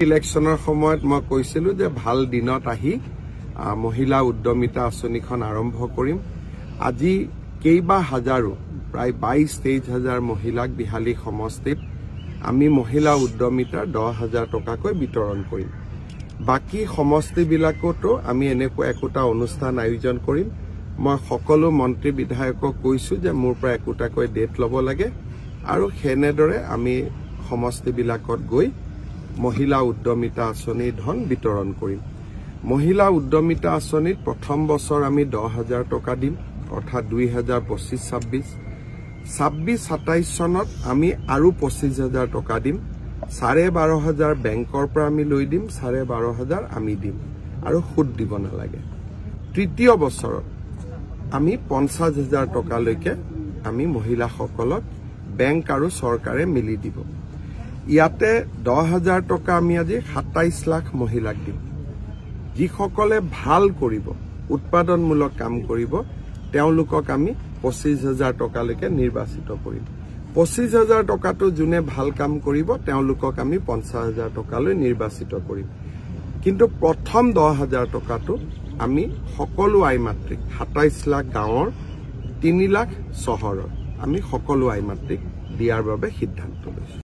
ইলেকশনৰ সময়ত মই কৈছিলো যে ভাল দিনত আহি মহিলা উদ্যমিতা আঁচনিখন আৰম্ভ কৰিম। আজি কেইবা হাজাৰো প্ৰায় 22-23 হাজাৰ মহিলাক বিহালী সমষ্টিত আমি মহিলা উদ্যমিতাৰ 10,000 টকাকৈ বিতৰণ কৰিম। বাকি সমষ্টিবিলাকতো আমি এনেকুৱা একোটা অনুষ্ঠান আয়োজন কৰিম। মই সকলো মন্ত্ৰী বিধায়কক কৈছো যে মোৰ পৰা একোটাকৈ ডেট ল'ব লাগে আৰু সেনেদৰে আমি সমষ্টিবিলাকত গৈ মহিলা উদ্যমিতা আঁচনিৰ ধন বিতৰণ কৰিম। মহিলা উদ্যমিতা আঁচনিত প্ৰথম বছৰ আমি 10,000 টকা দিম, অৰ্থাৎ 2025-26, 26-27 চনত আমি আৰু 25,000 টকা দিম। 12,500 বেংকৰ পৰা আমি লৈ দিম, 12,500 আমি দিম আৰু সুদ দিব নালাগে। তৃতীয় বছৰত আমি 50,000 টকালৈকে আমি মহিলাসকলক বেংক আৰু চৰকাৰে মিলি দিব। ইয়াতে 10,000 টকা আমি আজি 27 লাখ মহিলাক দিম। যিসকলে ভাল কৰিব, উৎপাদনমূলক কাম কৰিব, তেওঁলোকক আমি 25,000 টকালৈকে নিৰ্বাচিত কৰিম। 25,000 টকাটো যোনে ভাল কাম কৰিব তেওঁলোকক আমি 50,000 টকালৈ নিৰ্বাচিত কৰিম। কিন্তু প্ৰথম 10,000 টকাটো আমি সকলো আই মাতৃক 27 লাখ গাঁৱৰ 3 লাখ চহৰৰ আমি সকলো আই মাতৃক দিয়াৰ বাবে সিদ্ধান্ত লৈছো।